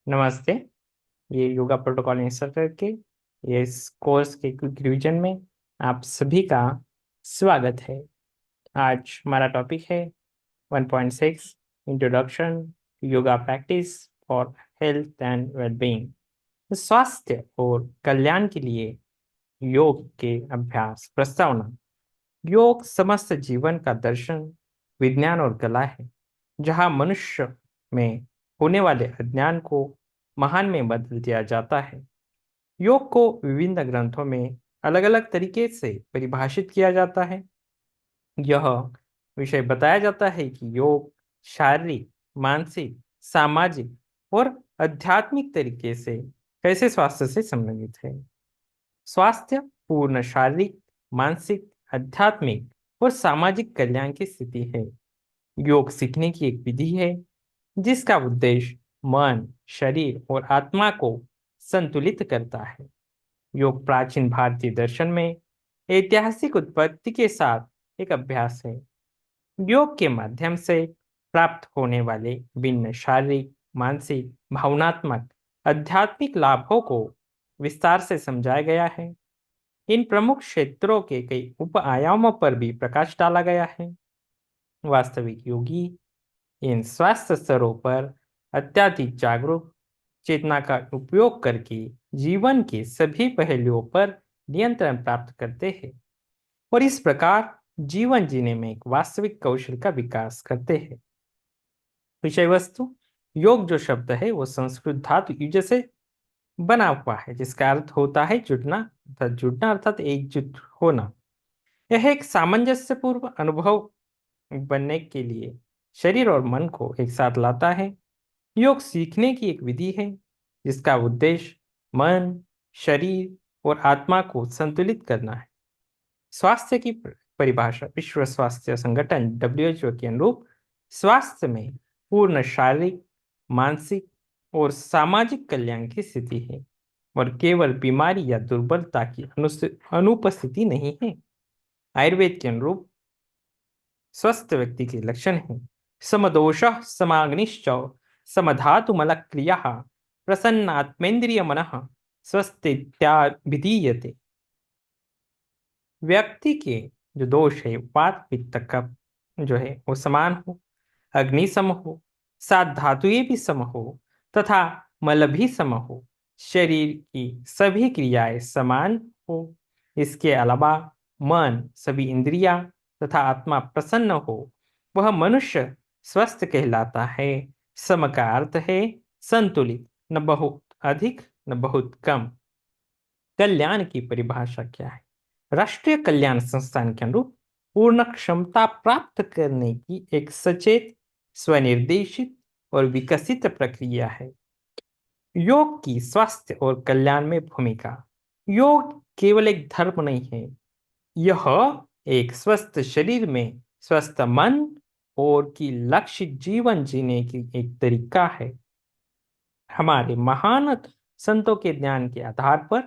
नमस्ते। ये yoga protocol instructor के ये इस कोर्स के क्विक रिवीजन में आप सभी का स्वागत है। आज हमारा टॉपिक है 1.6 introduction yoga practice for health and wellbeing. स्वास्थ्य और कल्याण के लिए योग के अभ्यास प्रस्तावना। योग समस्त जीवन का दर्शन, विज्ञान और कला है, जहाँ मनुष्य में होने वाले अज्ञान को महान में बदल दिया जाता है। योग को विभिन्न ग्रंथों में अलग अलग तरीके से परिभाषित किया जाता है। यह विषय बताया जाता है कि योग शारीरिक, मानसिक, सामाजिक और आध्यात्मिक तरीके से कैसे स्वास्थ्य से संबंधित है। स्वास्थ्य पूर्ण शारीरिक, मानसिक, आध्यात्मिक और सामाजिक कल्याण की स्थिति है। योग सीखने की एक विधि है जिसका उद्देश्य मन, शरीर और आत्मा को संतुलित करता है। योग प्राचीन भारतीय दर्शन में ऐतिहासिक उत्पत्ति के साथ एक अभ्यास है। योग के माध्यम से प्राप्त होने वाले भिन्न शारीरिक, मानसिक, भावनात्मक, आध्यात्मिक लाभों को विस्तार से समझाया गया है। इन प्रमुख क्षेत्रों के कई उप आयामों पर भी प्रकाश डाला गया है। वास्तविक योगी इन स्वास्थ्य स्तरों पर अत्यधिक जागरूक चेतना का उपयोग करके जीवन के सभी पहलुओं पर नियंत्रण प्राप्त करते हैं और इस प्रकार जीवन जीने में एक वास्तविक कौशल का विकास करते हैं। विषय वस्तु। योग जो शब्द है वो संस्कृत धातु युज से बना हुआ है, जिसका अर्थ होता है जुड़ना, अर्थात जुड़ना अर्थात एकजुट होना। यह एक सामंजस्यपूर्ण अनुभव बनने के लिए शरीर और मन को एक साथ लाता है। योग सीखने की एक विधि है जिसका उद्देश्य मन, शरीर और आत्मा को संतुलित करना है। स्वास्थ्य की परिभाषा। विश्व स्वास्थ्य संगठन WHO के अनुरूप स्वास्थ्य में पूर्ण शारीरिक, मानसिक और सामाजिक कल्याण की स्थिति है और केवल बीमारी या दुर्बलता की अनुपस्थिति नहीं है। आयुर्वेद के अनुरूप स्वस्थ व्यक्ति के लक्षण हैं समदोष, समाग्निश्च, समधातुमल क्रिया, प्रसन्नात्मेन्द्रिय मनः स्वस्थित्याभिधीयते। व्यक्ति के जो दोष है, वात पित्त कफ जो है वो समान हो, अग्नि सम हो, सात धातुएं भी सम हो तथा मल भी सम हो, शरीर की सभी क्रियाएं समान हो, इसके अलावा मन, सभी इंद्रियां तथा आत्मा प्रसन्न हो, वह मनुष्य स्वस्थ कहलाता है। सम का अर्थ है संतुलित, न बहुत अधिक न बहुत कम। कल्याण की परिभाषा क्या है? राष्ट्रीय कल्याण संस्थान के अनुरूप पूर्ण क्षमता प्राप्त करने की एक सचेत, स्वनिर्देशित और विकसित प्रक्रिया है। योग की स्वास्थ्य और कल्याण में भूमिका। योग केवल एक धर्म नहीं है, यह एक स्वस्थ शरीर में स्वस्थ मन और की लक्ष्य जीवन जीने की एक तरीका है। हमारे महान संतों के ज्ञान के आधार पर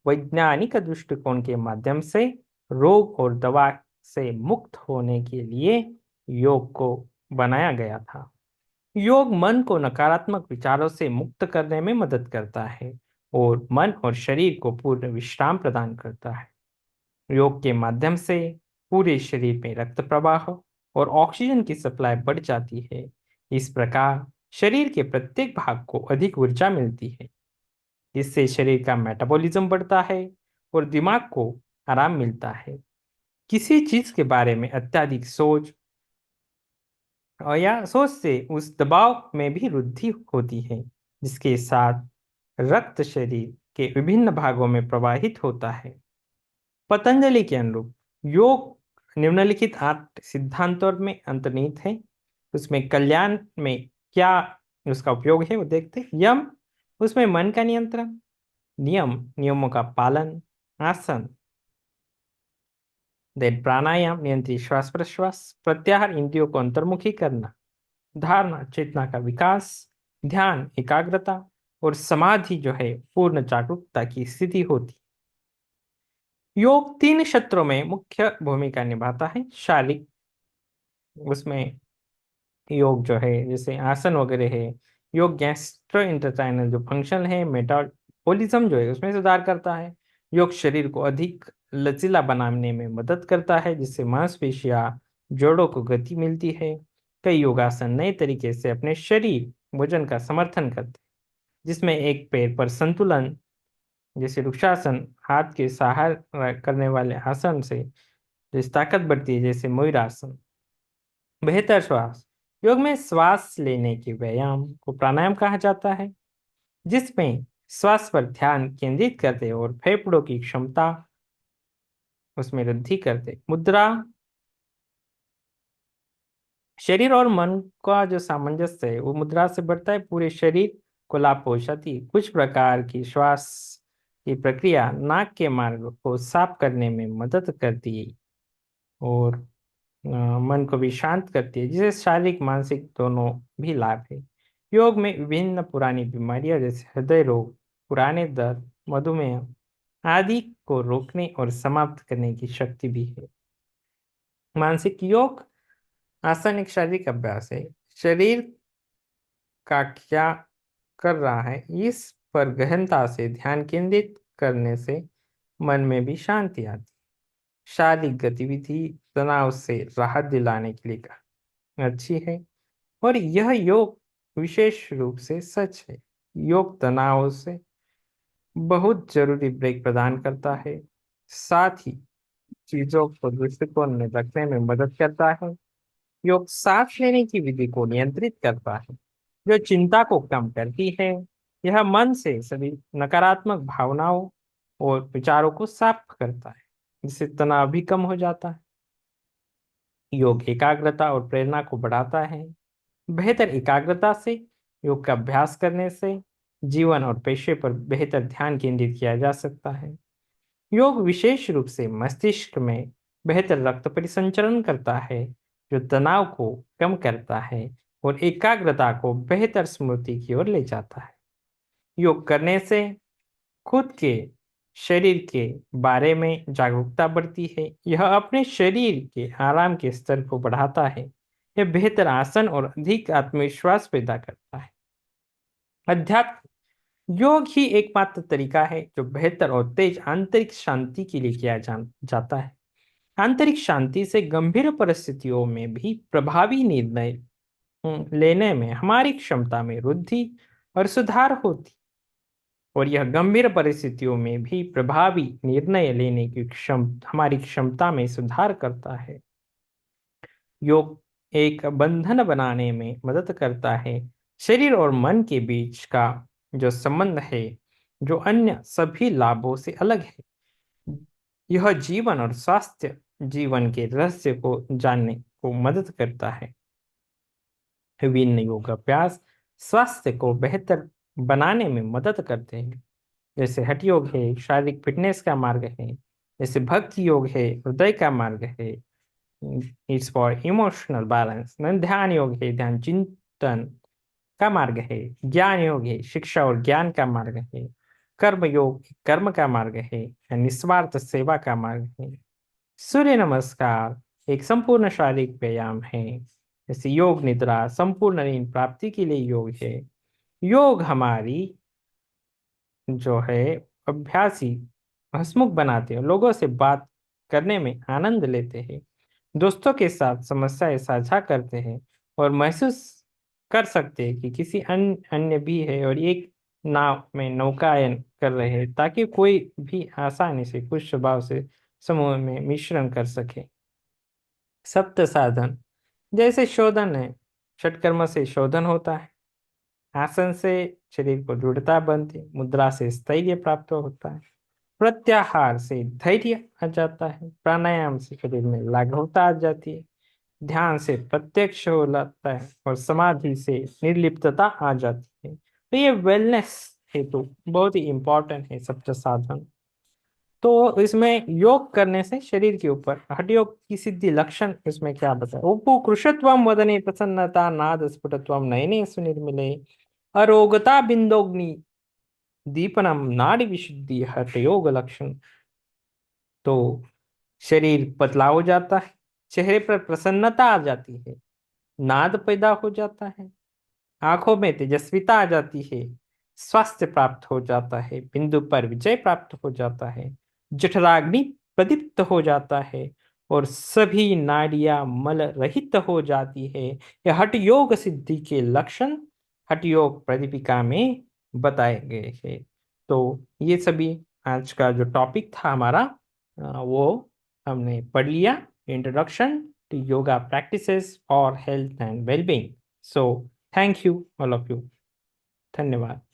वैज्ञानिक दृष्टिकोण के माध्यम से रोग और दवा से मुक्त होने के लिए योग को बनाया गया था। योग मन को नकारात्मक विचारों से मुक्त करने में मदद करता है और मन और शरीर को पूर्ण विश्राम प्रदान करता है। योग के माध्यम से पूरे शरीर में रक्त प्रवाह और ऑक्सीजन की सप्लाई बढ़ जाती है। इस प्रकार शरीर के प्रत्येक भाग को अधिक ऊर्जा मिलती है, जिससे शरीर का मेटाबॉलिज्म बढ़ता है और दिमाग को आराम मिलता है। किसी चीज के बारे में अत्यधिक सोच और या सोच से उस दबाव में भी वृद्धि होती है, जिसके साथ रक्त शरीर के विभिन्न भागों में प्रवाहित होता है। पतंजलि के अनुरूप योग निम्नलिखित 8 सिद्धांतों में अंतर्निहित है। उसमें कल्याण में क्या उसका उपयोग है वो देखते हैं। यम, उसमें मन का नियंत्रण, नियम, नियमों का पालन, आसन, देन प्राणायाम, नियंत्रित श्वास प्रश्वास, प्रत्याहार, इंद्रियों को अंतर्मुखी करना, धारणा, चेतना का विकास, ध्यान, एकाग्रता और समाधि जो है पूर्ण जागरूकता की स्थिति होती। योग 3 क्षेत्रों में मुख्य भूमिका निभाता है। शारीरिक, उसमें योग जो है जैसे आसन वगैरह है, योग गैस्ट्रोइंटेस्टाइनल जो फंक्शन है, मेटाबॉलिज्म जो है उसमें सुधार करता है। योग शरीर को अधिक लचीला बनाने में मदद करता है, जिससे मांसपेशियां जोड़ों को गति मिलती है। कई योगासन नए तरीके से अपने शरीर वजन का समर्थन करते हैं, जिसमें एक पैर पर संतुलन जैसे वृक्षासन, हाथ के सहारा करने वाले आसन से जिस ताकत बढ़ती है जैसे मयूरासन। बेहतर श्वास, योग में श्वास लेने के व्यायाम को प्राणायाम कहा जाता है, जिसमें श्वास पर ध्यान केंद्रित करते और फेफड़ों की क्षमता उसमें वृद्धि करते। मुद्रा, शरीर और मन का जो सामंजस्य है वो मुद्रा से बढ़ता है, पूरे शरीर को लाभ पहुंचाती है। कुछ प्रकार की श्वास की प्रक्रिया नाक के मार्ग को साफ करने में मदद करती है और मन को भी शांत करती है, जिससे शारीरिक मानसिक दोनों भी लाभ है। योग में विभिन्न पुरानी बीमारियां जैसे हृदय रोग, पुराने दर्द, मधुमेह आदि को रोकने और समाप्त करने की शक्ति भी है। मानसिक योग आसन एक शारीरिक अभ्यास है। शरीर का क्या कर रहा है इस पर गहनता से ध्यान केंद्रित करने से मन में भी शांति आती है। शारीरिक गतिविधि तनाव से राहत दिलाने के लिए अच्छी है और यह योग विशेष रूप से सच है। योग तनाव से बहुत जरूरी ब्रेक प्रदान करता है, साथ ही चीजों को दृष्टिकोण में रखने में मदद करता है। योग सांस लेने की विधि को नियंत्रित करता है, जो चिंता को कम करती है। यह मन से सभी नकारात्मक भावनाओं और विचारों को साफ करता है, जिससे तनाव भी कम हो जाता है। योग एकाग्रता और प्रेरणा को बढ़ाता है। बेहतर एकाग्रता से योग का अभ्यास करने से जीवन और पेशे पर बेहतर ध्यान केंद्रित किया जा सकता है। योग विशेष रूप से मस्तिष्क में बेहतर रक्त परिसंचरण करता है, जो तनाव को कम करता है और एकाग्रता को बेहतर स्मृति की ओर ले जाता है। योग करने से खुद के शरीर के बारे में जागरूकता बढ़ती है। यह अपने शरीर के आराम के स्तर को बढ़ाता है। यह बेहतर आसन और अधिक आत्मविश्वास पैदा करता है। अध्यात्म योग ही एकमात्र तरीका है जो बेहतर और तेज आंतरिक शांति के लिए जाता है। आंतरिक शांति से गंभीर परिस्थितियों में भी प्रभावी निर्णय लेने में हमारी क्षमता में वृद्धि और सुधार होती, और यह गंभीर परिस्थितियों में भी प्रभावी निर्णय लेने की हमारी क्षमता में सुधार करता है। योग एक बंधन बनाने में मदद करता है। शरीर और मन के बीच का जो संबंध है, जो अन्य सभी लाभों से अलग है। यह जीवन और स्वास्थ्य जीवन के रहस्य को जानने को मदद करता है। विभिन्न योग अभ्यास स्वास्थ्य को बेहतर बनाने में मदद करते हैं, जैसे हठ योग है, शारीरिक फिटनेस का मार्ग है। जैसे भक्ति योग है, हृदय का मार्ग है, इट्स फॉर इमोशनल बैलेंस। ध्यान योग है, ध्यान चिंतन का मार्ग है। ज्ञान योग है, शिक्षा और ज्ञान का मार्ग है। कर्म योग कर्म का मार्ग है या निस्वार्थ सेवा का मार्ग है। सूर्य नमस्कार एक संपूर्ण शारीरिक व्यायाम है। जैसे योग निद्रा संपूर्ण नींद प्राप्ति के लिए योग है। योग हमारी जो है अभ्यासी हंसमुख बनाते हैं, लोगों से बात करने में आनंद लेते हैं, दोस्तों के साथ समस्याएं साझा करते हैं और महसूस कर सकते हैं कि किसी अन्य भी है और एक नाव में नौकायन कर रहे हैं, ताकि कोई भी आसानी से कुछ स्वभाव से समूह में मिश्रण कर सके। सप्त साधन जैसे शोधन है, षटकर्म से शोधन होता है। आसन से शरीर को दृढ़ता बनती, मुद्रा से स्थैर्य प्राप्त होता है, प्रत्याहार से धैर्य आ जाता है, प्राणायाम से शरीर में लाघवता आ जाती है, ध्यान से प्रत्यक्ष हो जाता है और समाधि से निर्लिप्तता आ जाती है। तो ये वेलनेस हेतु बहुत ही इंपॉर्टेंट है सप्त साधन। तो इसमें योग करने से शरीर के ऊपर हठ योग की सिद्धि लक्षण इसमें क्या बताया? उपु कृशत्वम वदने प्रसन्नता नाद स्फुटत्वम नयने सुनिर्मिले अरोगता बिंदोग्नि दीपनम नाड़ी विशुद्धि हठ योग लक्षण। तो शरीर पतला हो जाता है, चेहरे पर प्रसन्नता आ जाती है, नाद पैदा हो जाता है, आंखों में तेजस्विता आ जाती है, स्वास्थ्य प्राप्त हो जाता है, बिंदु पर विजय प्राप्त हो जाता है, जठराग्नि प्रदीप्त हो जाता है और सभी नाड़ियां मल रहित हो जाती है। यह हठ योग सिद्धि के लक्षण हठ योग प्रदीपिका में बताए गए हैं। तो ये सभी आज का जो टॉपिक था हमारा, वो हमने पढ़ लिया। Introduction to yoga practices for health and wellbeing. So thank you all of you. धन्यवाद।